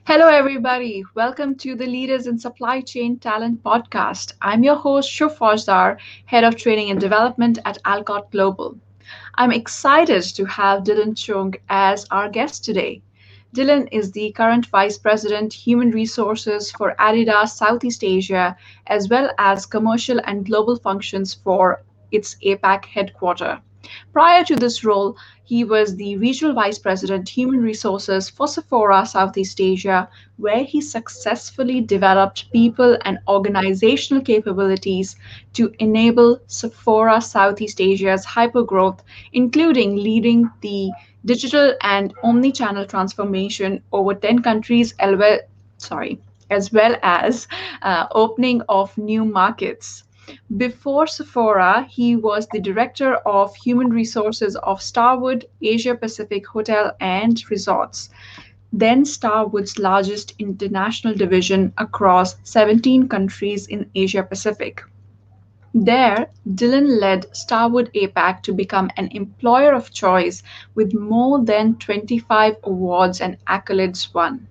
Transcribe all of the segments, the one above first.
Hello, everybody. Welcome to the Leaders in Supply Chain Talent podcast. I'm your host, Shuf Faujdar, Head of Training and Development at Alcott Global. I'm excited to have Dylan Choong as our guest today. Dylan is the current Vice President, Human Resources for Adidas Southeast Asia, as well as Commercial and Global Functions for its APAC headquarters. Prior to this role, he was the Regional Vice President, Human Resources for Sephora Southeast Asia, where he successfully developed people and organizational capabilities to enable Sephora Southeast Asia's hypergrowth, including leading the digital and omni-channel transformation over 10 countries, sorry, as well as opening of new markets. Before Sephora, he was the director of human resources of Starwood Asia Pacific Hotel and Resorts, then Starwood's largest international division across 17 countries in Asia Pacific. There, Dylan led Starwood APAC to become an employer of choice with more than 25 awards and accolades won.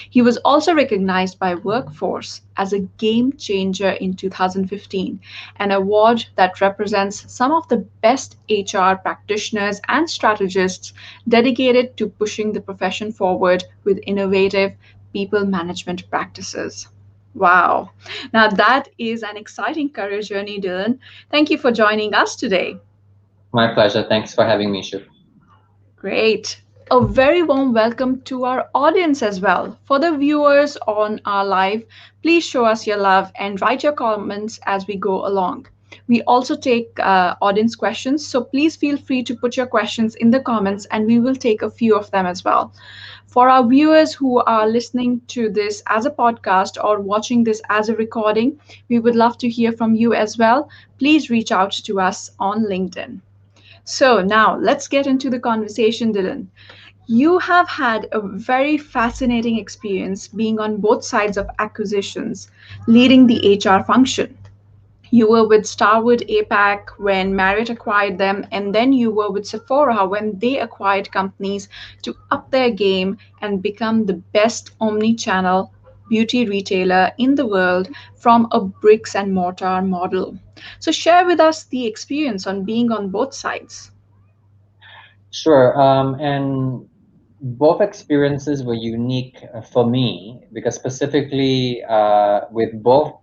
He was also recognized by Workforce as a game changer in 2015, an award that represents some of the best HR practitioners and strategists dedicated to pushing the profession forward with innovative people management practices. Wow. Now that is an exciting career journey, Dylan. Thank you for joining us today. My pleasure. Thanks for having me, Shiv. Great. A very warm welcome to our audience as well. For the viewers on our live, please show us your love and write your comments as we go along. We also take audience questions, so please feel free to put your questions in the comments and we will take a few of them as well. For our viewers who are listening to this as a podcast or watching this as a recording, we would love to hear from you as well. Please reach out to us on LinkedIn. So now let's get into the conversation, Dylan. You have had a very fascinating experience being on both sides of acquisitions, leading the HR function. You were with Starwood APAC when Marriott acquired them, and then you were with Sephora when they acquired companies to up their game and become the best omni channel beauty retailer in the world from a bricks and mortar model. So, share with us the experience on being on both sides. Sure. And both experiences were unique for me because specifically with both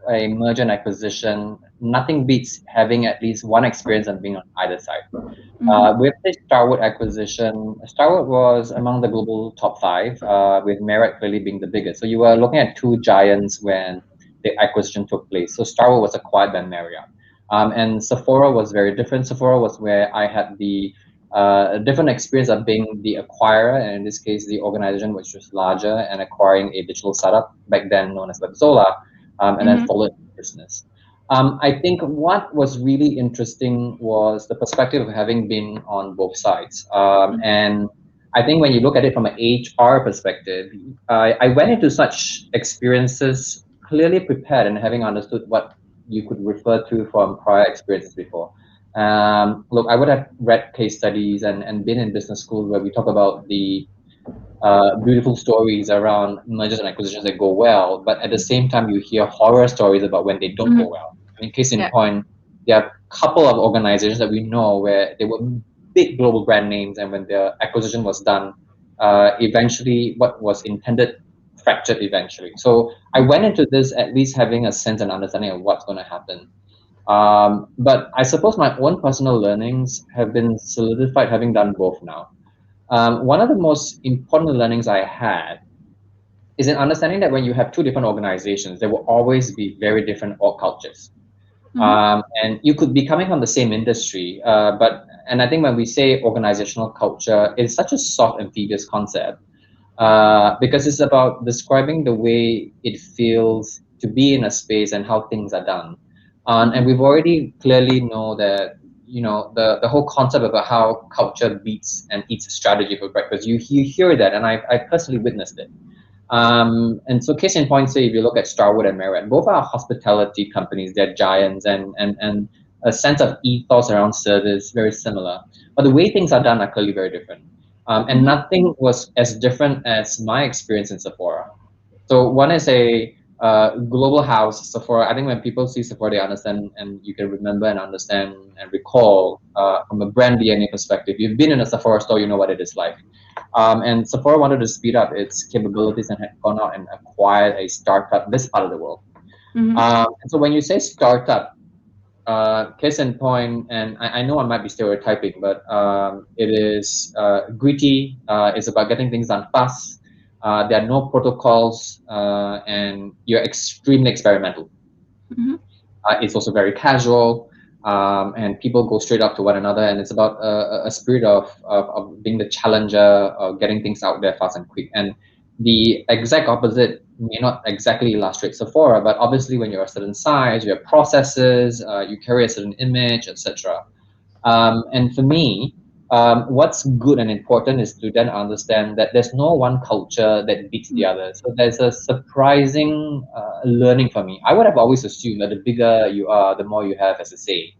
a merger and acquisition, nothing beats having at least one experience and being on either side. Mhm. With the Starwood acquisition, Starwood was among the global top five, with Marriott clearly being the biggest. So you were looking at two giants when the acquisition took place. So Starwood was acquired by Marriott. And Sephora was very different. Sephora was where I had the different experience of being the acquirer, and in this case, the organization which was larger and acquiring a digital startup back then known as Webzola, and then Mhm. followed business. I think what was really interesting was the perspective of having been on both sides. And I think when you look at it from an HR perspective, I went into such experiences clearly prepared and having understood what you could refer to from prior experiences before. Look, I would have read case studies and been in business school where we talk about the beautiful stories around mergers and acquisitions that go well, but at the same time, you hear horror stories about when they don't go Mhm. well. I mean, case in Yeah. point, there are a couple of organizations that we know where they were big global brand names, and when the acquisition was done, eventually what was intended fractured eventually. So I went into this at least having a sense and understanding of what's going to happen. But I suppose my own personal learnings have been solidified having done both now. One of the most important learnings I had is in understanding that when you have two different organizations, there will always be very different org cultures. Mhm. And you could be coming from the same industry, and I think when we say organizational culture, it's such a soft, amphibious concept because it's about describing the way it feels to be in a space and how things are done. And Mhm. we've already clearly know that the whole concept about how culture beats and eats strategy for breakfast. You hear that, and I personally witnessed it. And so, case in point, say if you look at Starwood and Marriott, both are hospitality companies. They're giants, and a sense of ethos around service very similar. But the way things are done are clearly very different. And nothing was as different as my experience in Sephora. So one is a global house, Sephora. I think when people see Sephora, they understand, and you can remember and understand and recall from a brand DNA perspective. You've been in a Sephora store, you know what it is like. And Sephora wanted to speed up its capabilities and had gone out and acquired a startup this part of the world. Mm-hmm. And so when you say startup, case in point, and I know I might be stereotyping, but it is gritty. It's about getting things done fast. There are no protocols, and you're extremely experimental. Mm-hmm. It's also very casual, and people go straight up to one another, and it's about a spirit of being the challenger, of getting things out there fast and quick. And the exact opposite may not exactly illustrate Sephora, but obviously when you're a certain size, you have processes, you carry a certain image, etc. And for me, what's good and important is to then understand that there's no one culture that beats the other. So there's a surprising learning for me. I would have always assumed that the bigger you are, the more you have as a say.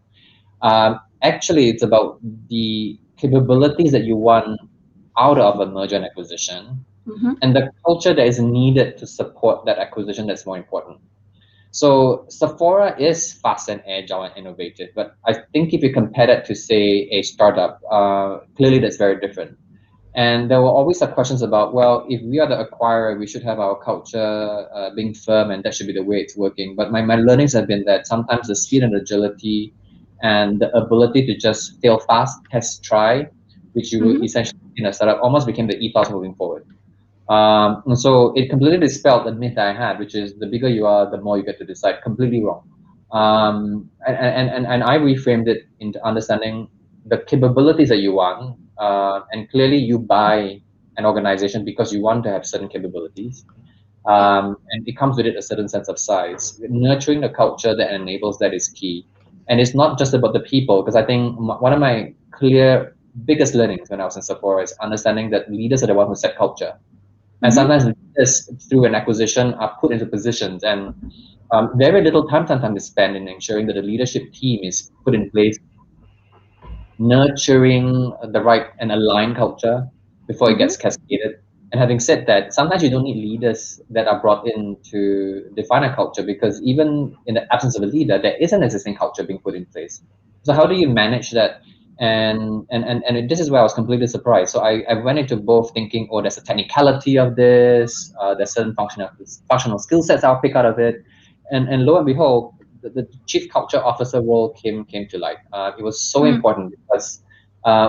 Actually, it's about the capabilities that you want out of a merger and acquisition Mm-hmm. and the culture that is needed to support that acquisition that's more important. So Sephora is fast and agile and innovative, but I think if you compare that to say a startup, clearly that's very different. And there were always some questions about, well, if we are the acquirer, we should have our culture being firm, and that should be the way it's working. But my learnings have been that sometimes the speed and agility and the ability to just fail fast, test, try, which you Mm-hmm. essentially in a startup, almost became the ethos moving forward. And so it completely dispelled the myth I had, which is the bigger you are, the more you get to decide. Completely wrong. And I reframed it into understanding the capabilities that you want. And clearly, you buy an organization because you want to have certain capabilities. Yeah. And it comes with it a certain sense of size. Nurturing the culture that enables that is key. And it's not just about the people, because I think one of my clear biggest learnings when I was in Sephora is understanding that leaders are the ones who set culture, and Mm-hmm. sometimes leaders through an acquisition are put into positions, and very little time sometimes is spent in ensuring that the leadership team is put in place, nurturing the right and aligned culture before it Mm-hmm. gets cascaded. And having said that, sometimes you don't need leaders that are brought in to define a culture, because even in the absence of a leader, there is an existing culture being put in place. So how do you manage that? And this is where I was completely surprised. So I went into both thinking, oh, there's a technicality of this, there's certain functional skill sets I'll pick out of it, and lo and behold, the chief culture officer role came to light. It was so Mm-hmm. important because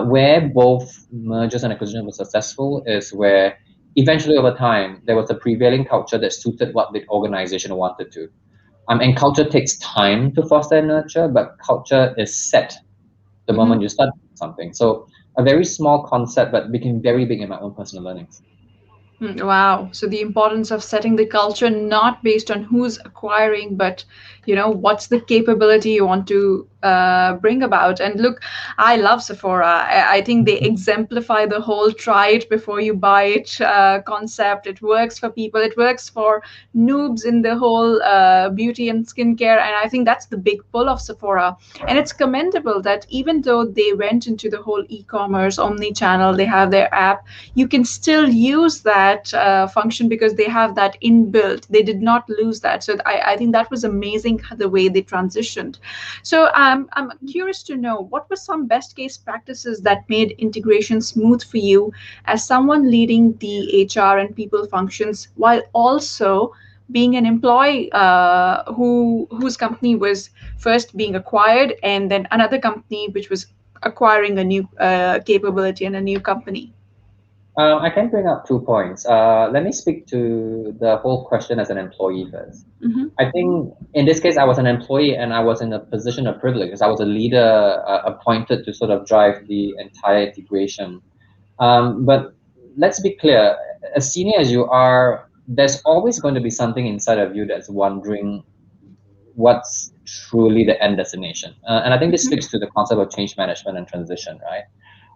where both mergers and acquisitions were successful is where eventually over time there was a prevailing culture that suited what the organization wanted to. And culture takes time to foster and nurture, but culture is set the Mm-hmm. moment you start something. So a very small concept, but became very big in my own personal learnings. Wow. So the importance of setting the culture not based on who's acquiring, but what's the capability you want to bring about. And look, I love Sephora. I think they exemplify the whole try it before you buy it concept. It works for people. It works for noobs in the whole beauty and skincare. And I think that's the big pull of Sephora. And it's commendable that even though they went into the whole e-commerce, omni-channel, they have their app, you can still use that function because they have that inbuilt. They did not lose that. So I think that was amazing the way they transitioned. So I'm curious to know what were some best case practices that made integration smooth for you as someone leading the HR and people functions while also being an employee whose company was first being acquired and then another company which was acquiring a new capability and a new company. I can bring up 2 points. Let me speak to the whole question as an employee first. Mm-hmm. I think in this case, I was an employee and I was in a position of privilege because I was a leader appointed to sort of drive the entire integration. But let's be clear, as senior as you are, there's always going to be something inside of you that's wondering what's truly the end destination. And I think this speaks to the concept of change management and transition, right?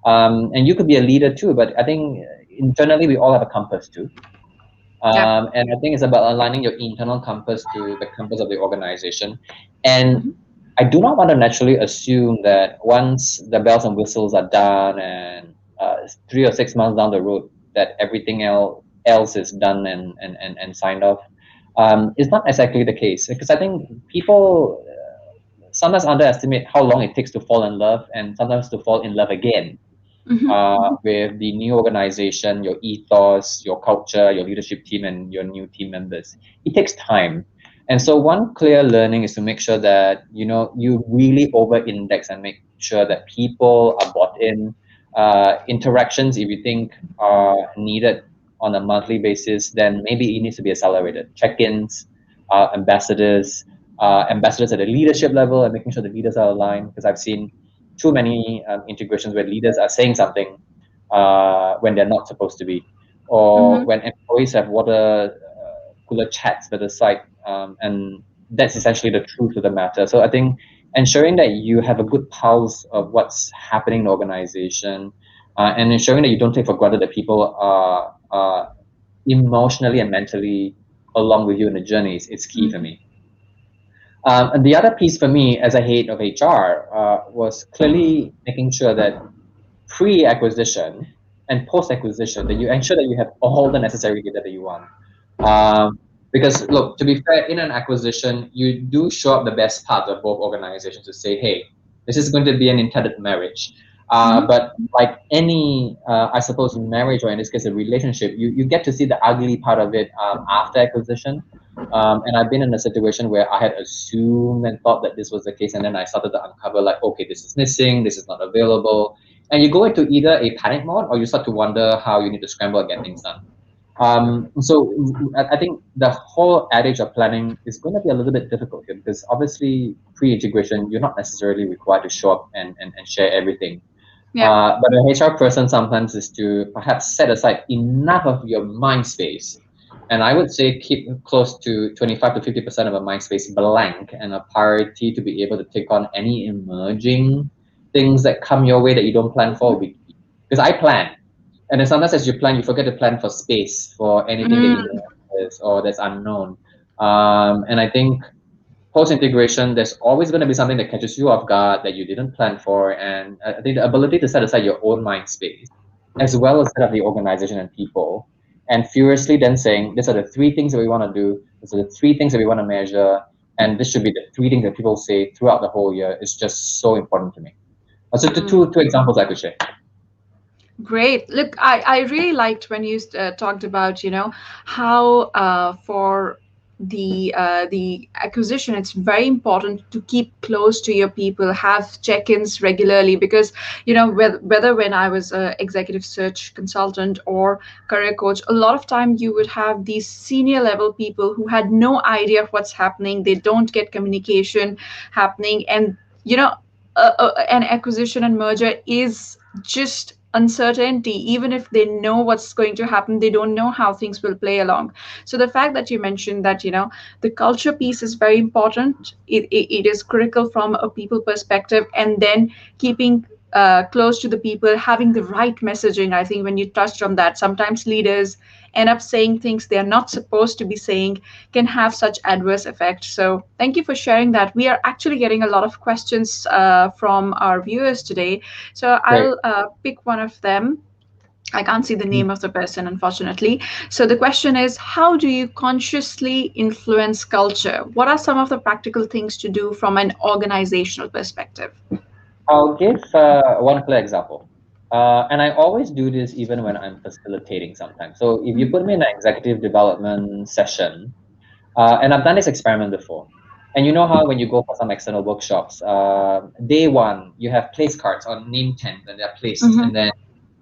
And you could be a leader too, but I think internally we all have a compass too. Yep. And I think it's about aligning your internal compass to the compass of the organization. And Mm-hmm. I do not want to naturally assume that once the bells and whistles are done and 3 or 6 months down the road that everything else is done and signed off, is not exactly the case, because I think people sometimes underestimate how long it takes to fall in love and sometimes to fall in love again with the new organization, your ethos, your culture, your leadership team, and your new team members. It takes time. And so one clear learning is to make sure that you really over-index and make sure that people are bought in. Interactions, if you think are needed on a monthly basis, then maybe it needs to be accelerated. Check-ins, ambassadors at the leadership level, and making sure the leaders are aligned. Because I've seen too many integrations where leaders are saying something when they're not supposed to be, or Mm-hmm. when employees have water cooler chats by the side, and that's essentially the truth of the matter. So I think ensuring that you have a good pulse of what's happening in the organization, and ensuring that you don't take for granted that people are emotionally and mentally along with you in the journey is key for Mm-hmm. me. And the other piece for me as a head of HR was clearly making sure that pre-acquisition and post-acquisition that you ensure that you have all the necessary data that you want. Um, because look, to be fair, in an acquisition, you do show up the best parts of both organizations to say, hey, this is going to be an intended marriage. Mm-hmm. But like any, I suppose, marriage, or in this case, a relationship, you get to see the ugly part of it after acquisition. And I've been in a situation where I had assumed and thought that this was the case, and then I started to uncover, like, okay, this is missing, this is not available, and you go into either a panic mode or you start to wonder how you need to scramble and get things done. So I think the whole adage of planning is going to be a little bit difficult here, because obviously pre-integration, you're not necessarily required to show up and share everything. Yeah. But a HR person sometimes is to perhaps set aside enough of your mind space. And I would say keep close to 25 to 50% of a mind space blank and a priority to be able to take on any emerging things that come your way that you don't plan for. Because I plan. And then sometimes as you plan, you forget to plan for space for anything that you Mm-hmm. know is or that's unknown. And I think post integration, there's always going to be something that catches you off guard that you didn't plan for. And I think the ability to set aside your own mind space, as well as that of the organization and people, and furiously then saying, these are the three things that we want to do, these are the three things that we want to measure, and this should be the three things that people say throughout the whole year is just so important to me. So two examples I could share. Great. Look, I really liked when you talked about, how for the acquisition, it's very important to keep close to your people, have check-ins regularly, because, whether when I was a executive search consultant or career coach, a lot of time you would have these senior level people who had no idea of what's happening. They don't get communication happening, and you know, an acquisition and merger is just uncertainty. Even if they know what's going to happen, they don't know how things will play along. So the fact that you mentioned that, the culture piece is very important. It is critical from a people perspective, and then keeping close to the people, having the right messaging. I think when you touched on that, sometimes leaders end up saying things they're not supposed to be saying, can have such adverse effects. So thank you for sharing that. We are actually getting a lot of questions from our viewers today. So Great. I'll pick one of them. I can't see the name of the person, unfortunately. So the question is, how do you consciously influence culture? What are some of the practical things to do from an organizational perspective? I'll give one clear example. And I always do this even when I'm facilitating sometimes. So if you put me in an executive development session, and I've done this experiment before, and you know how when you go for some external workshops, day one, you have place cards on name tags and they're placed, Mm-hmm. and then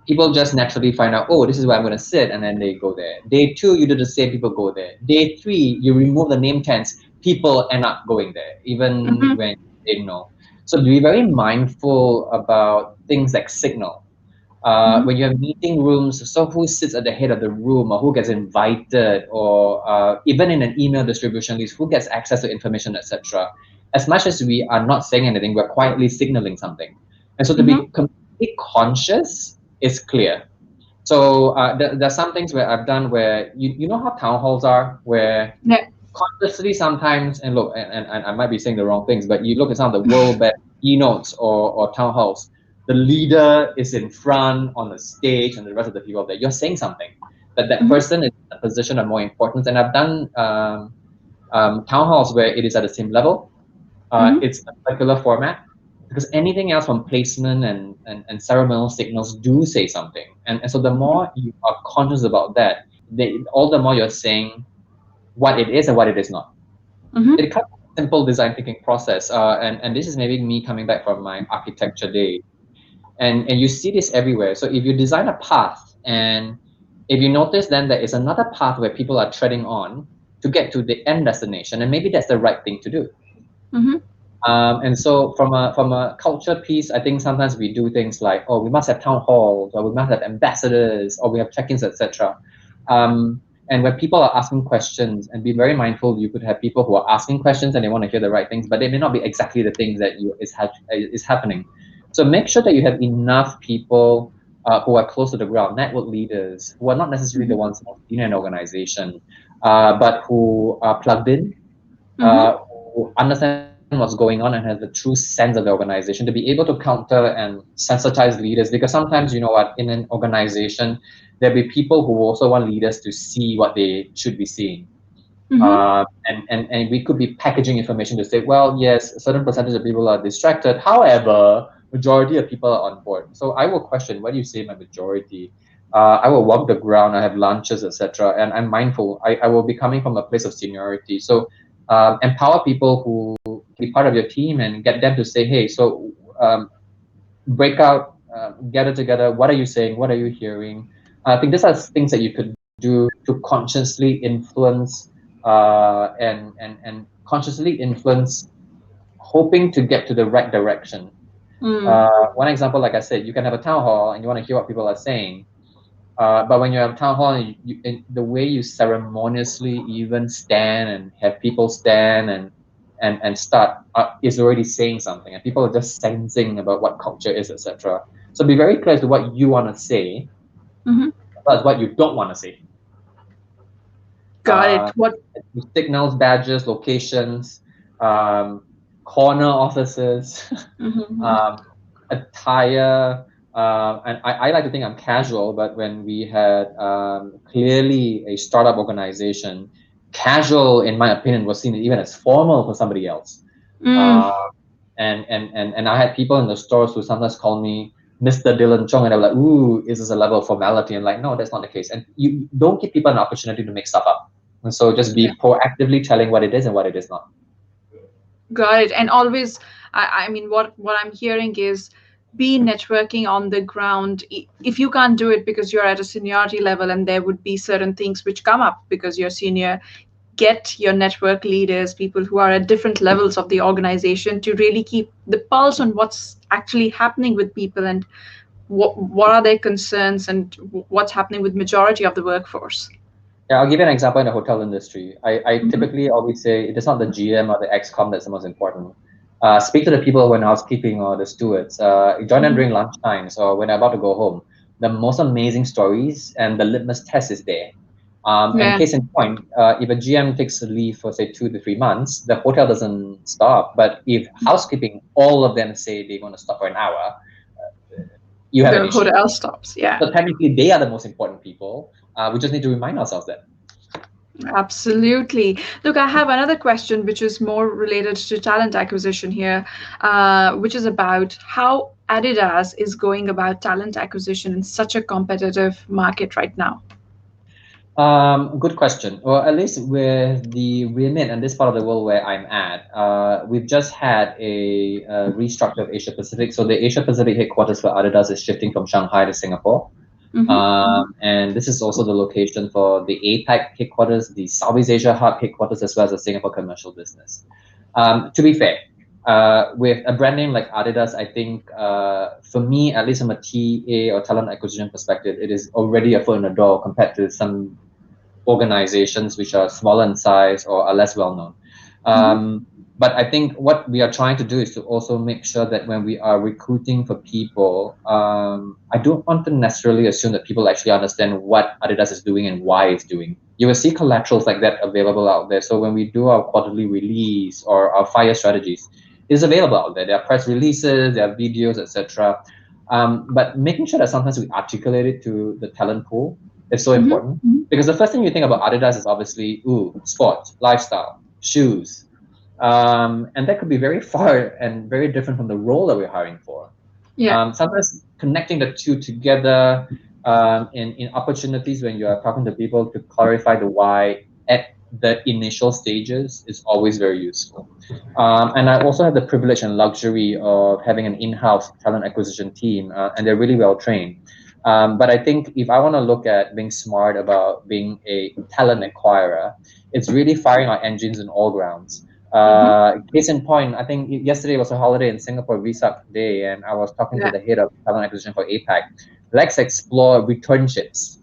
people just naturally find out, oh, this is where I'm going to sit, and then they go there. Day two, you do the same, people go there. Day three, you remove the name tags, people end up going there, even Mm-hmm. when they know. So be very mindful about things like signal. Mm-hmm. When you have meeting rooms, so who sits at the head of the room, or who gets invited, or even in an email distribution list, who gets access to information, etc. As much as we are not saying anything, we're quietly signaling something. And so to Mm-hmm. be completely conscious is clear. So there are some things where I've done where you know how town halls are, where Yeah. consciously sometimes, and look, and I might be saying the wrong things, but you look at some of the world best keynotes or town halls. the leader is in front on the stage and the rest of the people are there, you're saying something. That that Mm-hmm. person is in a position of more importance. And I've done town halls where it is at the same level. Mm-hmm. It's a circular format because anything else from placement and ceremonial signals do say something. And so the more you are conscious about that, all the more you're saying what it is and what it is not. Mm-hmm. It comes from a simple design thinking process. And this is maybe me coming back from my architecture day. And you see this everywhere. So if you design a path and if you notice then there is another path where people are treading on to get to the end destination, and maybe that's the right thing to do. Mm-hmm. And so from a culture piece, I think sometimes we do things like, oh, we must have town halls, or we must have ambassadors, or we have check-ins, etc. And when people are asking questions, and be very mindful, you could have people who are asking questions and they want to hear the right things, but they may not be exactly the things that is happening. So make sure that you have enough people who are close to the ground, network leaders, who are not necessarily the ones most senior in an organization, but who are plugged in, Mm-hmm. who understand what's going on and has the true sense of the organization to be able to counter and sensitize leaders. Because sometimes, you know what, in an organization, there'll be people who also want leaders to see what they should be seeing. Mm-hmm. And we could be packaging information to say, well, yes, a certain percentage of people are distracted. However, majority of people are on board. So I will question, what do you say by majority? I will walk the ground. I have lunches, etc. And I'm mindful. I will be coming from a place of seniority. So empower people who can be part of your team and get them to say, hey, so break out, gather together. What are you saying? What are you hearing? I think these are things that you could do to consciously influence and consciously influence, hoping to get to the right direction. Mm. One example, like I said, you can have a town hall and you want to hear what people are saying. But when you have a town hall, and the way you ceremoniously even stand and have people stand and start is already saying something, and people are just sensing about what culture is, etc. So be very clear to what you want to say, Mm-hmm. but what you don't want to say. Got it. Uh, What? Signals, badges, locations, um, corner offices, Mm-hmm. um, attire. And I like to think I'm casual, but when we had clearly a startup organization, casual, in my opinion, was seen even as formal for somebody else. Mm. Uh, and I had people in the stores who sometimes call me Mr. Dylan Choong, and they were like, "Ooh, is this a level of formality?" And like, no, that's not the case. And you don't give people an opportunity to make stuff up. And so just Yeah. be proactively telling what it is and what it is not. Got it. And always, I mean, what I'm hearing is be networking on the ground. If you can't do it because you're at a seniority level and there would be certain things which come up because you're senior, get your network leaders, people who are at different levels of the organization, to really keep the pulse on what's actually happening with people and what are their concerns and what's happening with majority of the workforce. Yeah, I'll give you an example in the hotel industry. I Mhm. typically always say it is not the GM or the XCOM that's the most important. Speak to the people when housekeeping or the stewards. Join them Mhm. during lunch times or when they're about to go home. The most amazing stories and the litmus test is there. And Yeah, case in point, if a GM takes a leave for say 2 to 3 months, the hotel doesn't stop. But if housekeeping, all of them say they're going to stop for an hour, you have an the issue. hotel stops. Yeah. So technically, they are the most important people. We just need to remind ourselves that. Absolutely. Look, I have another question which is more related to talent acquisition here, which is about how Adidas is going about talent acquisition in such a competitive market right now. Good question. Well, at least with the remit and this part of the world where I'm at, we've just had a restructure of Asia Pacific. So the Asia Pacific headquarters for Adidas is shifting from Shanghai to Singapore. Mm-hmm. And this is also the location for the APAC headquarters, the Southeast Asia hub headquarters, as well as the Singapore commercial business. To be fair, with a brand name like Adidas, I think for me, at least from a TA or talent acquisition perspective, it is already a foot in the door compared to some organizations which are smaller in size or are less well known. Mm-hmm. But I think what we are trying to do is to also make sure that when we are recruiting for people, I don't want to necessarily assume that people actually understand what Adidas is doing and why it's doing. You will see collaterals like that available out there. So when we do our quarterly release or our fire strategies, it's available out there. There are press releases, there are videos, etc. But making sure that sometimes we articulate it to the talent pool is so Mm-hmm. important, because the first thing you think about Adidas is obviously, ooh, sports, lifestyle, shoes. And that could be very far and very different from the role that we're hiring for. Yeah. Sometimes connecting the two together, in opportunities when you are talking to people to clarify the why at the initial stages is always very useful. And I also have the privilege and luxury of having an in-house talent acquisition team, and they're really well trained. But I think if I want to look at being smart about being a talent acquirer, it's really firing our engines in all grounds. Mm-hmm. Case in point, I think yesterday was a holiday in Singapore, Visa Day, and I was talking to Yeah. the head of talent acquisition for APAC. Let's explore returnships.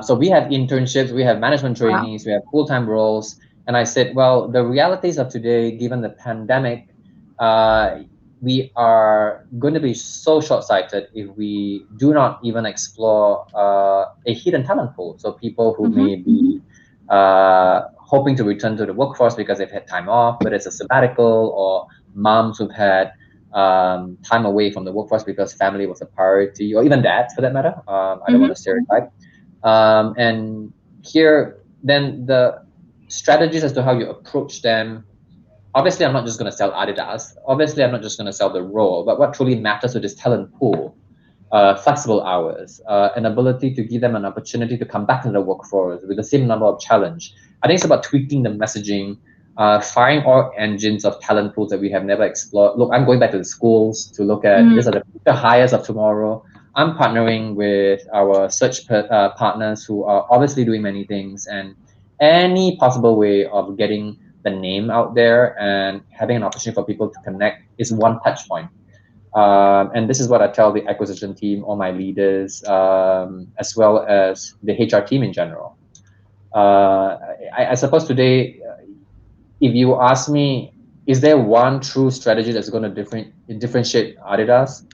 So we have internships, we have management Wow. trainees, we have full-time roles. And I said, well, the realities of today, given the pandemic, uh, we are going to be so short-sighted if we do not even explore a hidden talent pool. So people who Mm-hmm. may be hoping to return to the workforce because they've had time off, whether it's a sabbatical, or moms who've had time away from the workforce because family was a priority, or even dads for that matter. I don't Mm-hmm. want to stereotype. And here, then the strategies as to how you approach them. Obviously, I'm not just going to sell Adidas. Obviously, I'm not just going to sell the role. But what truly matters with this talent pool, flexible hours, an ability to give them an opportunity to come back into the workforce with the same number of challenge. I think it's about tweaking the messaging, firing all engines of talent pools that we have never explored. Look, I'm going back to the schools to look at these are the future hires of tomorrow. I'm partnering with our search partners who are obviously doing many things, and any possible way of getting the name out there and having an opportunity for people to connect is one touch point. And this is what I tell the acquisition team, all my leaders, as well as the HR team in general. I suppose today, if you ask me, is there one true strategy that's going to differentiate Adidas?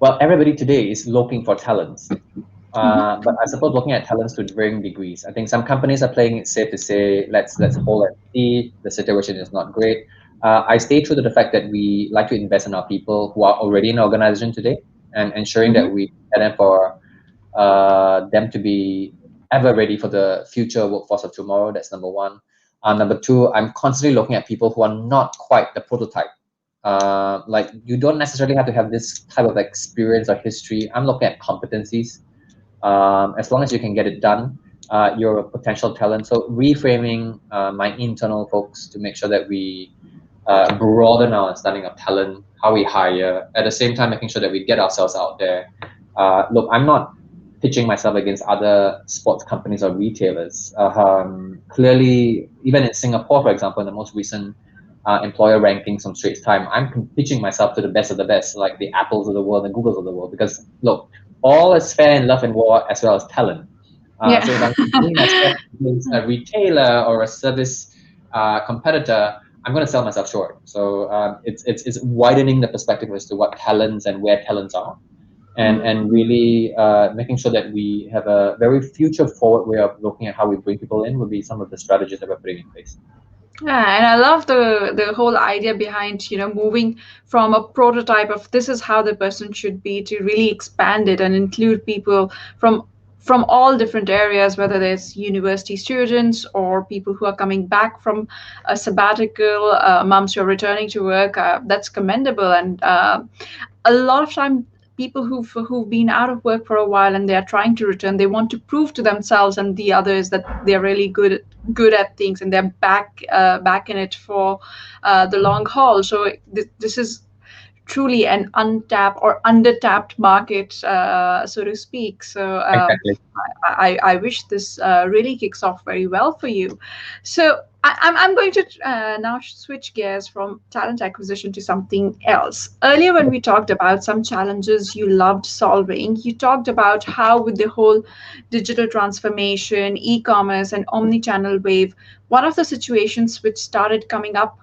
Well, everybody today is looking for talents. Mm-hmm. But I suppose looking at talents to varying degrees. I think some companies are playing it safe to say, let's hold and see. The situation is not great. I stay true to the fact that we like to invest in our people who are already in the organization today, and ensuring that Mm-hmm. we prepare them for them to be ever ready for the future workforce of tomorrow. That's number one. Number two, I'm constantly looking at people who are not quite the prototype. Like you don't necessarily have to have this type of experience or history. I'm looking at competencies. As long as you can get it done, you're a potential talent. So reframing my internal folks to make sure that we broaden our understanding of talent, how we hire, at the same time making sure that we get ourselves out there. Look, I'm not pitching myself against other sports companies or retailers. Clearly, even in Singapore, for example, in the most recent employer rankings from Straits Time, I'm pitching myself to the best of the best, like the Apples of the world and Googles of the world. Because look, all is fair in love and war as well as talent. Yeah. So if I'm competing myself against a retailer or a service competitor, I'm going to sell myself short. So it's widening the perspective as to what talents and where talents are, and really making sure that we have a very future forward way of looking at how we bring people in would be some of the strategies that we're putting in place. Yeah, and I love the whole idea behind, moving from a prototype of this is how the person should be to really expand it and include people from all different areas, whether there's university students or people who are coming back from a sabbatical, moms who are returning to work. That's commendable, and a lot of time people who've been out of work for a while and they are trying to return, they want to prove to themselves and the others that they're really good at things, and they're back in it for the long haul. So this is truly an untapped or undertapped market, so to speak. So Exactly. I wish this really kicks off very well for you. So I'm going to now switch gears from talent acquisition to something else. Earlier, when we talked about some challenges you loved solving, you talked about how, with the whole digital transformation, e commerce, and omni channel wave, one of the situations which started coming up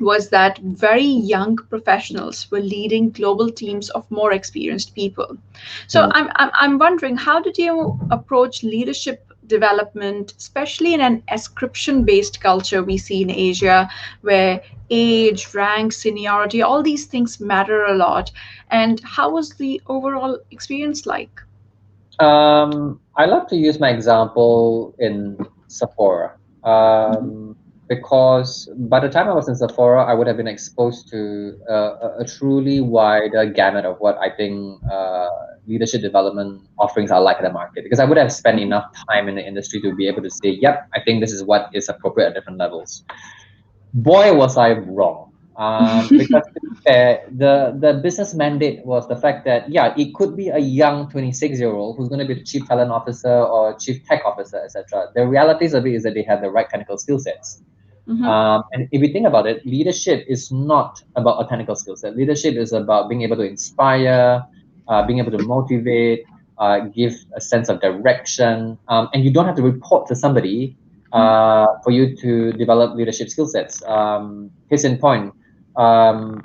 was that very young professionals were leading global teams of more experienced people. So Mm. I'm wondering, how did you approach leadership development, especially in an ascription based culture we see in Asia, where age, rank, seniority, all these things matter a lot. And how was the overall experience like? I love to use my example in Sephora, Mhm, because by the time I was in Sephora, I would have been exposed to a truly wider gamut of what I think leadership development offerings are like in the market. Because I would have spent mhm, enough time in the industry to be able to say, yep, I think this is what is appropriate at different levels. Boy, was I wrong. Because to be fair, the business mandate was the fact that yeah, it could be a young 26-year-old who's going to be the chief talent officer or chief tech officer, etc. The realities of it is that they have the right technical skill sets. mhm, And if you think about it, leadership is not about a technical skill set. Leadership is about being able to inspire, being able to motivate, give a sense of direction. And you don't have to report to somebody for you to develop leadership skill sets. Case in point, um,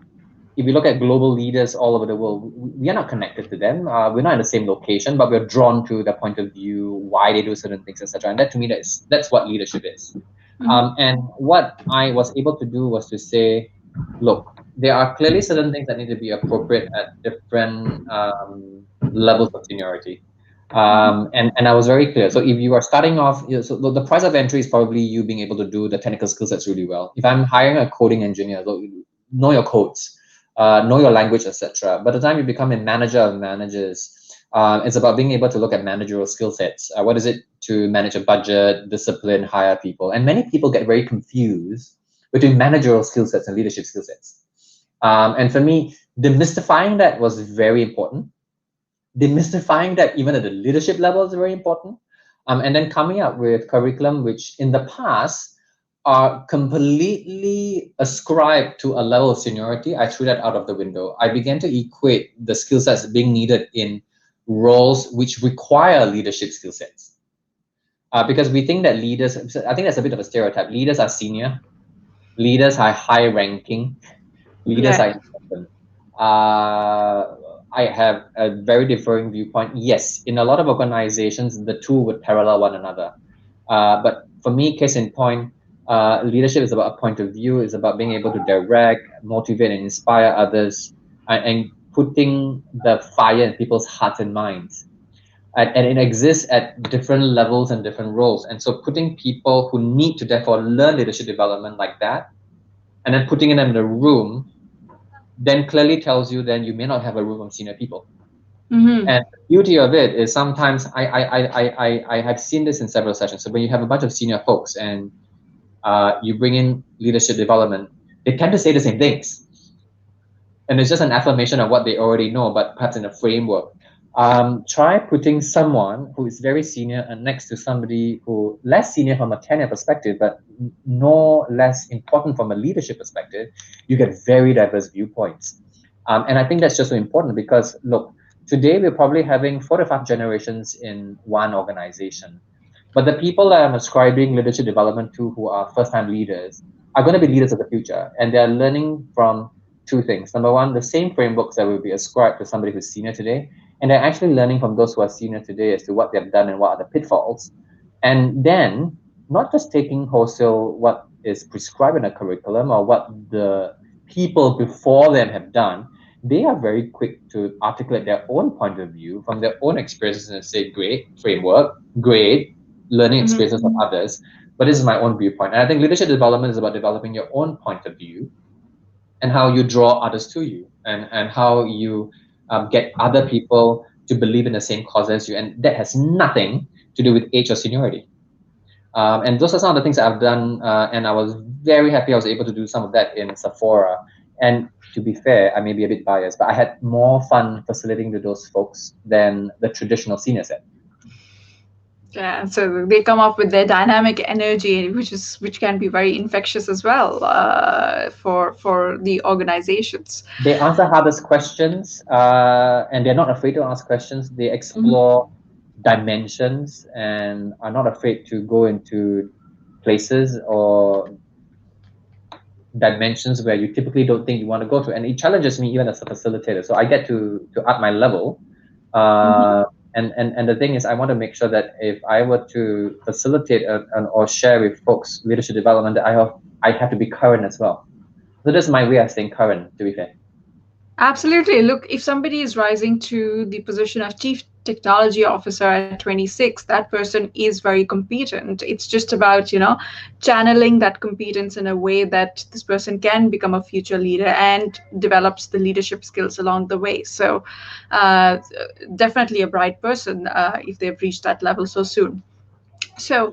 if you look at global leaders all over the world, we are not connected to them. We're not in the same location, but we're drawn to the point of view, why they do certain things, etc. And that to me, that's what leadership is. mhm, And what I was able to do was to say, look, there are clearly certain things that need to be appropriate at different levels of seniority. mhm, And I was very clear. So if you are starting off, so the price of entry is probably you being able to do the technical skill sets really well. If I'm hiring a coding engineer, so know your codes, know your language, etc. By the time you become a manager of managers, it's about being able to look at managerial skill sets. What is it to manage a budget, discipline, hire people? And many people get very confused between managerial skill sets and leadership skill sets. And for me, demystifying that was very important. Demystifying that even at the leadership level is very important. And then coming up with curriculum which in the past are completely ascribed to a level of seniority, I threw that out of the window. I began to equate the skill sets being needed in roles which require leadership skill sets. Because we think that leaders, I think that's a bit of a stereotype. Leaders are senior, leaders are high ranking, leaders right. are important. I have a very differing viewpoint. Yes, in a lot of organizations, the two would parallel one another. But for me, case in point, leadership is about a point of view. It's about being able to direct, motivate, and inspire others, and putting the fire in people's hearts and minds. And it exists at different levels and different roles. And so, putting people who need to therefore learn leadership development like that, and then putting them in a room, then clearly tells you then you may not have a room of senior people. Mhm, And the beauty of it is sometimes I have seen this in several sessions. So when you have a bunch of senior folks and you bring in leadership development, they tend to say the same things. And it's just an affirmation of what they already know, but perhaps in a framework. Try putting someone who is very senior and next to somebody who less senior from a tenure perspective, but no less important from a leadership perspective. You get very diverse viewpoints, and I think that's just so important because look, today we're probably having 4 to 5 generations in one organization, but the people that I'm ascribing leadership development to, who are first-time leaders, are going to be leaders of the future, and they're learning from two things. Number one, the same frameworks that will be ascribed to somebody who's senior today, and they're actually learning from those who are senior today as to what they've done and what are the pitfalls. And then not just taking wholesale what is prescribed in a curriculum or what the people before them have done, they are very quick to articulate their own point of view from their own experiences and say, great framework, great learning mhm, experiences of others, but this is my own viewpoint. And I think leadership development is about developing your own point of view and how you draw others to you, and how you get other people to believe in the same cause as you. And that has nothing to do with age or seniority. And those are some of the things that I've done. And I was very happy I was able to do some of that in Sephora. And to be fair, I may be a bit biased, but I had more fun facilitating to those folks than the traditional senior set. yeah, so they come up with their dynamic energy, which can be very infectious as well for the organizations. They answer hardest questions, and they're not afraid to ask questions. They Mhm, explore dimensions and are not afraid to go into places or dimensions where you typically don't think you want to go to. And it challenges me even as a facilitator. So I get to up my level. mhm, And the thing is, I want to make sure that if I were to facilitate or share with folks leadership development, that I have to be current as well. So that's my way of staying current, to be fair. Absolutely. Look, if somebody is rising to the position of chief technology officer at 26, that person is very competent. It's just about, channeling that competence in a way that this person can become a future leader and develops the leadership skills along the way. So, uh, definitely a bright person if they've reached that level so soon. So,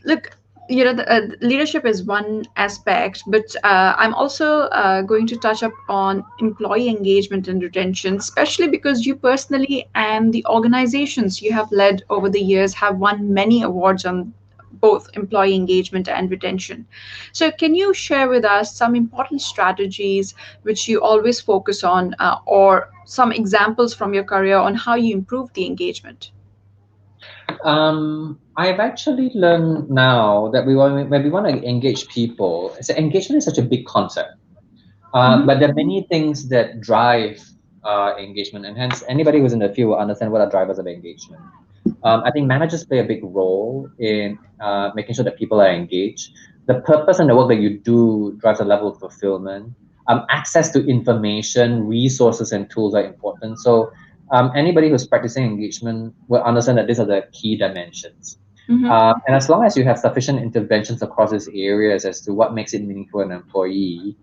look, leadership is one aspect, but I'm also going to touch up on employee engagement and retention, especially because you personally and the organizations you have led over the years have won many awards on both employee engagement and retention. So, can you share with us some important strategies which you always focus on, or some examples from your career on how you improve the engagement? I've actually learned now that when we want to engage people, so engagement is such a big concept. Mm-hmm. But there are many things that drive engagement, and hence anybody who's in the field will understand what are drivers of engagement. I think managers play a big role in making sure that people are engaged. The purpose and the work that you do drives a level of fulfillment. Access to information, resources, and tools are important. So, anybody who's practicing engagement will understand that these are the key dimensions. Mm-hmm. And as long as you have sufficient interventions across these areas as to what makes it meaningful an employee,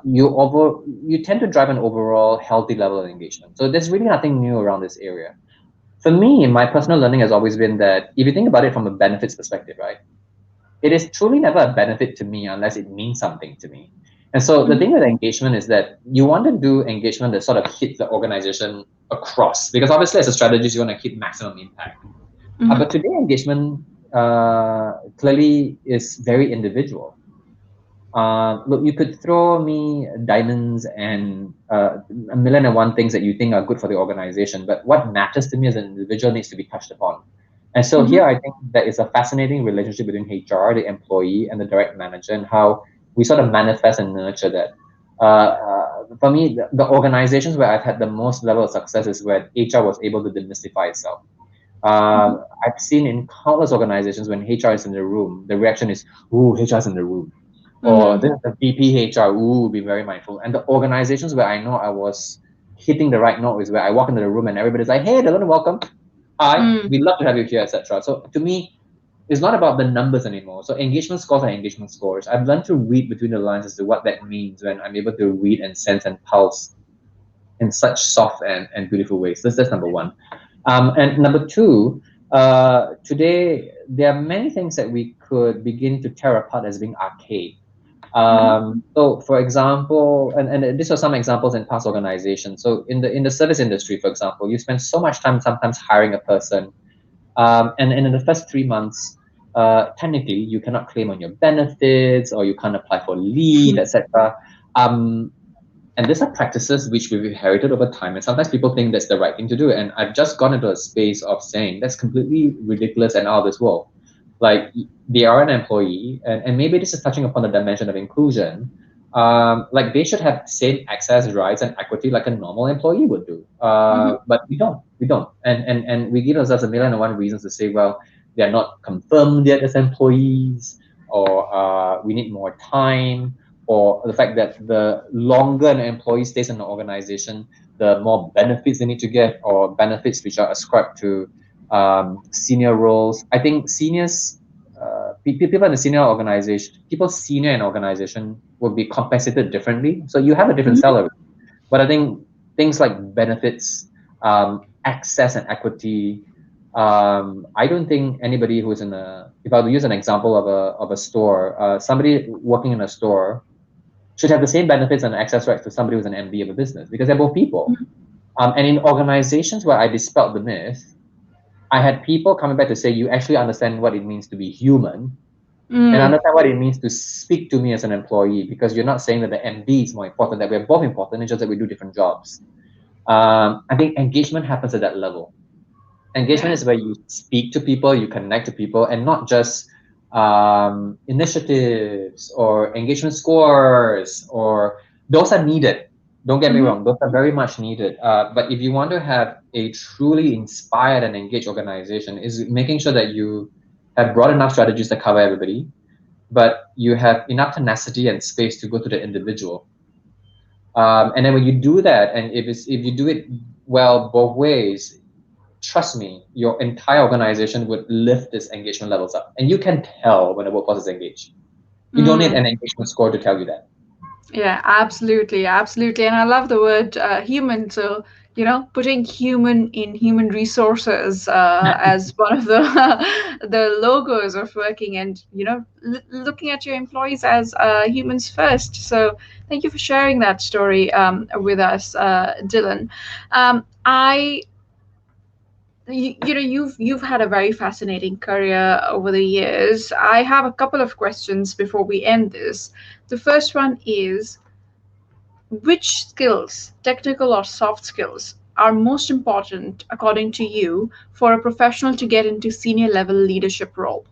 you tend to drive an overall healthy level of engagement. So there's really nothing new around this area. For me, my personal learning has always been that if you think about it from a benefits perspective, right, it is truly never a benefit to me unless it means something to me. And so the thing with engagement is that you want to do engagement that sort of hits the organization across, because obviously as a strategist, you want to hit maximum impact. Mm-hmm. But today engagement clearly is very individual. Look, you could throw me diamonds and a million and one things that you think are good for the organization, but what matters to me as an individual needs to be touched upon. And so Mm-hmm. here, I think there is a fascinating relationship between HR, the employee, and the direct manager, and how we sort of manifest and nurture that. For me, the organizations where I've had the most level of success is where HR was able to demystify itself. I've seen in countless organizations when HR is in the room, the reaction is, "Ooh, HR is in the room," or Mm-hmm. this is the VP HR. Ooh, be very mindful. And the organizations where I know I was hitting the right note is where I walk into the room and everybody's like, "Hey, Dylan, welcome. Hi, Mm-hmm. we'd love to have you here," etc. So to me, it's not about the numbers anymore. So engagement scores are engagement scores. I've learned to read between the lines as to what that means when I'm able to read and sense and pulse in such soft and beautiful ways. That's number one. And number two, today there are many things that we could begin to tear apart as being archaic. Mm-hmm. So, for example, and these are some examples in past organizations. So, in the service industry, for example, you spend so much time sometimes hiring a person, and in the first 3 months, technically you cannot claim on your benefits or you can't apply for leave, etc. Um, and these are practices which we've inherited over time, and sometimes people think that's the right thing to do. And I've just gone into a space of saying that's completely ridiculous and out of this world. Like, they are an employee, and maybe this is touching upon the dimension of inclusion. Like, they should have same access, rights, and equity like a normal employee would do. Mm-hmm. But we don't, and we give ourselves a million and one reasons to say, well, they are not confirmed yet as employees, or we need more time, or the fact that the longer an employee stays in the organization, the more benefits they need to get, or benefits which are ascribed to senior roles. I think seniors, people in the senior organization, people senior in organization will be compensated differently. So you have a different Mm-hmm. salary, but I think things like benefits, access, and equity. I don't think anybody who's in a, if I were to use an example of a store, somebody working in a store should have the same benefits and access rights to somebody who's an MD of a business, because they're both people. And in organizations where I dispelled the myth, I had people coming back to say, you actually understand what it means to be human and Mm-hmm. understand what it means to speak to me as an employee, because you're not saying that the MD is more important, that we're both important, it's just that we do different jobs. I think engagement happens at that level. Engagement Yeah. is where you speak to people, you connect to people, and not just initiatives or engagement scores, or those are needed. Don't get me Mm-hmm. wrong, those are very much needed. But if you want to have a truly inspired and engaged organization, is making sure that you have broad enough strategies to cover everybody, but you have enough tenacity and space to go to the individual. And then when you do that, and if you do it well both ways, trust me, your entire organization would lift its engagement levels up. And you can tell when the workforce is engaged. You don't need Mm. an engagement score to tell you that. Yeah, absolutely, absolutely. And I love the word human. So, putting human in human resources as one of the the logos of working, and looking at your employees as humans first. So, thank you for sharing that story with us, Dylan. I you've had a very fascinating career over the years. I have a couple of questions before we end this. The first one is, which skills, technical or soft skills, are most important, according to you, for a professional to get into senior level leadership role?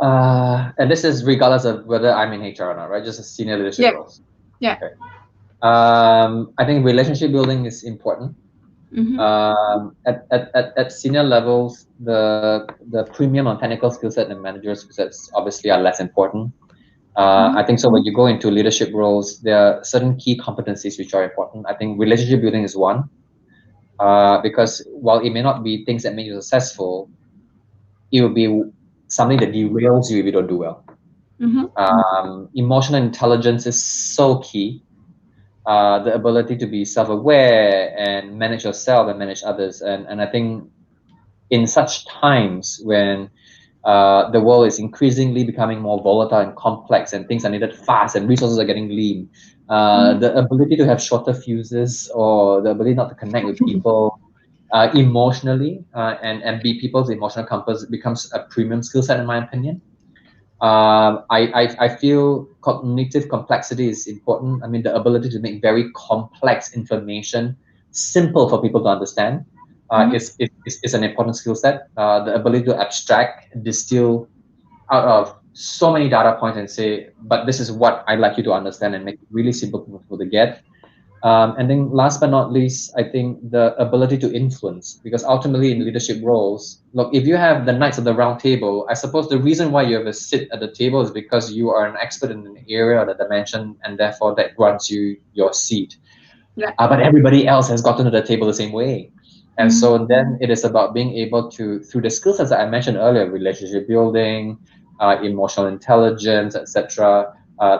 And this is regardless of whether I'm in HR or not, right? Just a senior leadership Yeah, roles. yeah. Okay. I think relationship building is important. Mm-hmm. At senior levels, the premium on technical skill set and manager skill sets obviously are less important. I think so. When you go into leadership roles, there are certain key competencies which are important. I think relationship building is one, because while it may not be things that make you successful, it will be something that derails you if you don't do well. Mm-hmm. Emotional intelligence is so key. The ability to be self-aware and manage yourself and manage others, and I think in such times when the world is increasingly becoming more volatile and complex, and things are needed fast, and resources are getting lean. Mm-hmm. The ability to have shorter fuses, or the ability not to connect with people emotionally, and be people's emotional compass becomes a premium skill set, in my opinion. I feel cognitive complexity is important. I mean, the ability to make very complex information simple for people to understand Mm-hmm. is an important skill set. The ability to abstract, distill out of so many data points and say, but this is what I'd like you to understand, and make it really simple for people to get. And then last but not least, I think the ability to influence, because ultimately in leadership roles, look, if you have the knights of the round table, I suppose the reason why you have a sit at the table is because you are an expert in an area or the dimension, and therefore that grants you your seat. Yeah. But everybody else has gotten to the table the same way. And Mm-hmm. so then it is about being able to, through the skill sets that I mentioned earlier, relationship building, emotional intelligence, etc.,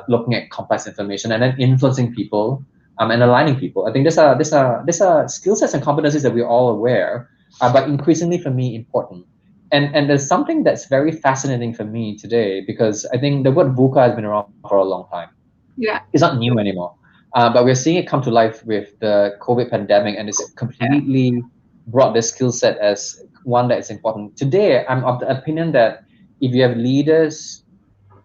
looking at complex information, and then influencing people, and aligning people. I think these are skill sets and competencies that we're all aware, but increasingly for me important. And there's something that's very fascinating for me today, because I think the word VUCA has been around for a long time. Yeah. It's not new anymore. But we're seeing it come to life with the COVID pandemic, and it's Yeah. completely brought this skill set as one that is important. Today, I'm of the opinion that if you have leaders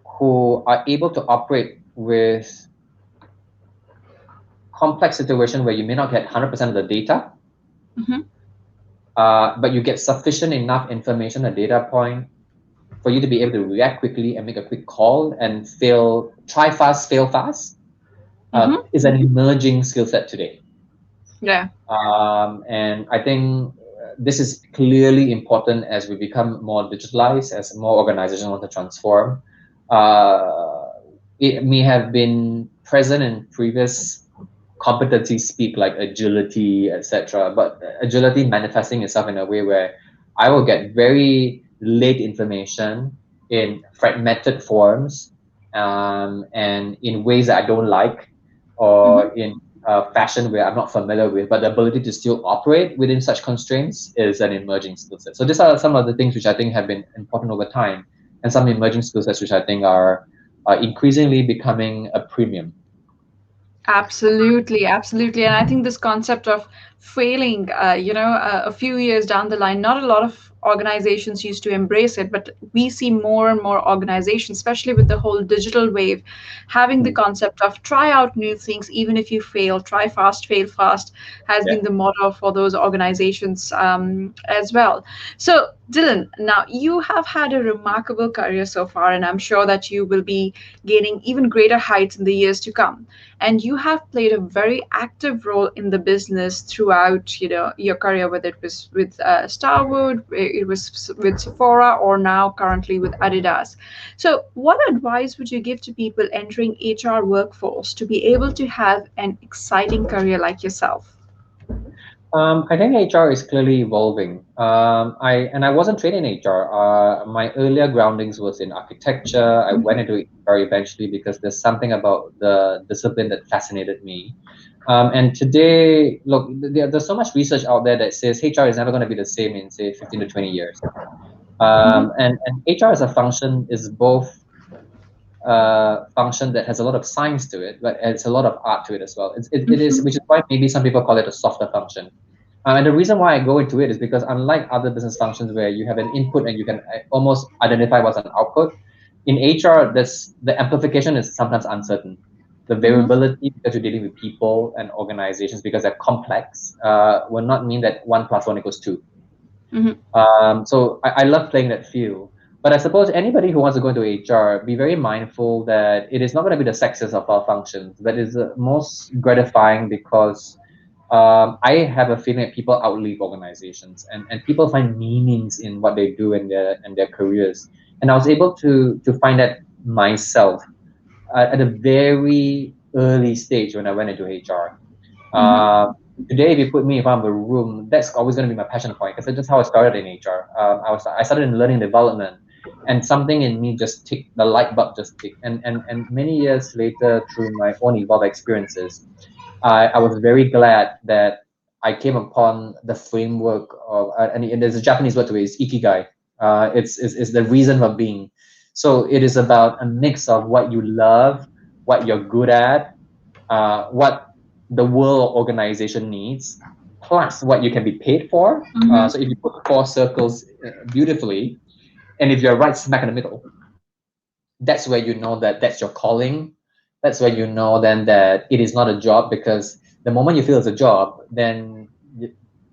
who are able to operate with complex situation where you may not get 100% of the data, Mm-hmm. but you get sufficient enough information, a data point, for you to be able to react quickly and make a quick call and try fast, fail fast, Mm-hmm. is an emerging skill set today. Yeah. And I think this is clearly important as we become more digitalized, as more organizations want to transform. Uh, it may have been present in previous competency speak, like agility, etc. But agility manifesting itself in a way where I will get very late information in fragmented forms, and in ways that I don't like, Mm-hmm. or in a fashion where I'm not familiar with. But the ability to still operate within such constraints is an emerging skill set. So these are some of the things which I think have been important over time, and some emerging skill sets which I think are increasingly becoming a premium. Absolutely, absolutely. And I think this concept of failing, a few years down the line, not a lot of organizations used to embrace it, but we see more and more organizations, especially with the whole digital wave, having the Mm. concept of try out new things, even if you fail, try fast, fail fast, has Yeah. been the motto for those organizations as well. So, Dylan, now you have had a remarkable career so far, and I'm sure that you will be gaining even greater heights in the years to come. And you have played a very active role in the business throughout, your career, whether it was with Starwood, it was with Sephora, or now currently with Adidas. So, what advice would you give to people entering HR workforce to be able to have an exciting career like yourself? I think HR is clearly evolving. I wasn't trained in HR. My earlier groundings was in architecture. I went into HR eventually because there's something about the discipline that fascinated me. And today, look, there's so much research out there that says HR is never going to be the same in say 15 to 20 years. Mhm, And HR as a function is both function that has a lot of science to it, but it's a lot of art to it as well. It is, mhm, which is why maybe some people call it a softer function. And the reason why I go into it is because unlike other business functions where you have an input and you can almost identify what's an output, in HR, the amplification is sometimes uncertain. The mhm, variability, because you're dealing with people and organizations, because they're complex, will not mean that 1 plus 1 equals 2. mhm, So I love playing that field. But I suppose anybody who wants to go into HR, be very mindful that it is not going to be the sexes of our functions, but it's most gratifying because I have a feeling that people outlive organizations and people find meanings in what they do in their careers. And I was able to find that myself at a very early stage when I went into HR. mhm, Uh, Today, if you put me in front of a room, that's always going to be my passion point because that's how I started in HR. I started in learning development, and something in me just ticked. The light bulb just ticked. And many years later, through my own evolved experiences, I was very glad that I came upon the framework of, and there's a Japanese word to it, it's ikigai. It's the reason for being. So it is about a mix of what you love, what you're good at, what the world organization needs, plus what you can be paid for. mhm, So if you put 4 circles beautifully, and if you're right smack in the middle, that's where you know that that's your calling. That's where you know then that it is not a job because the moment you feel it's a job, then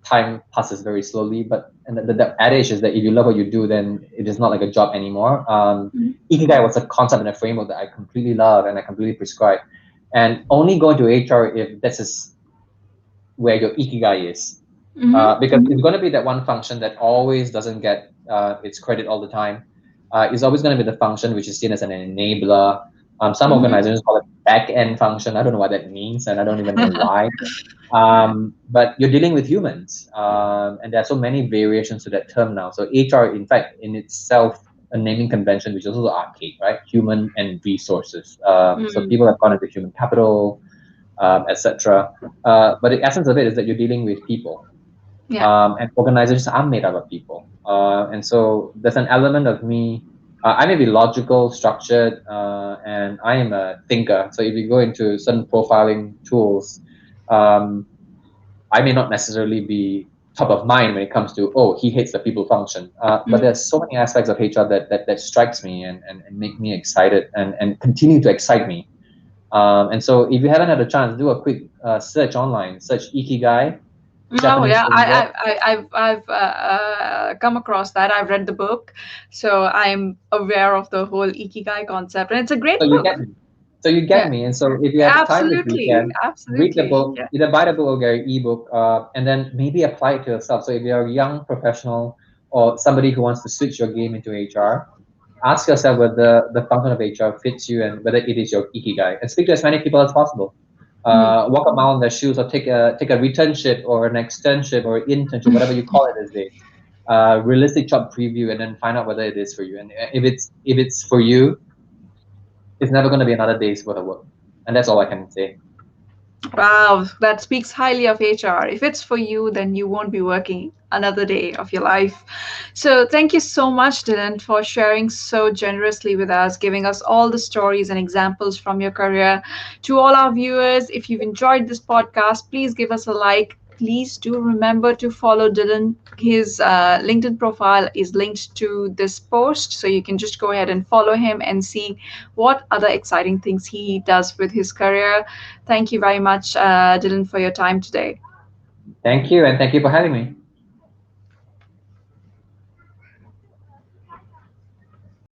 time passes very slowly. But and the adage is that if you love what you do, then it is not like a job anymore. mhm, Ikigai was a concept and a framework that I completely love and I completely prescribe. And only go into HR if this is where your ikigai is. mhm, Because it's going to be that one function that always doesn't get its credit all the time. It's always going to be the function which is seen as an enabler. Some mhm, organizations call it back end function. I don't know what that means, and I don't even know mhm. why. But you're dealing with humans, and there are so many variations to that term now. So HR, in fact, in itself, a naming convention which is also archaic, right? Human and resources. So Mm, people have gone into human capital, etc. But the essence of it is that you're dealing with people, yeah. and organizations are made up of people. And so there's an element of me. I may be logical, structured, and I am a thinker. So if you go into certain profiling tools, um, I may not necessarily be top of mind when it comes to he hates the people function. But Mm. there's so many aspects of HR that strikes me and make me excited and continue to excite me. And so if you haven't had a chance, do a quick search online, search Ikigai, Oh Japanese yeah, framework. I've come across that. I've read the book, so I'm aware of the whole ikigai concept, and it's a So great you get book. me. So you get Yeah, me. And so if you have time this absolutely, weekend, read the absolutely. book, Yeah. either buy the book or get an ebook, and then maybe apply it to yourself. So if you're a young professional or somebody who wants to switch your game into HR, ask yourself whether the function of HR fits you and whether it is your ikigai. And speak to as many people as possible. Mm. Walk a mile in their shoes or take a returnship or an externship or internship, whatever you call it these days. Realistic job preview and then find out whether it is for you. And if it's for you, it's never going to be another day's worth of work. And that's all I can say. Wow, that speaks highly of HR. If it's for you, then you won't be working another day of your life. So, thank you so much, Dylan, for sharing so generously with us, giving us all the stories and examples from your career. To all our viewers, if you've enjoyed this podcast, please give us a like, please do remember to follow Dylan. His LinkedIn profile is linked to this post, so you can just go ahead and follow him and see what other exciting things he does with his career. Thank you very much, Dylan, for your time today. Thank you, and thank you for having me.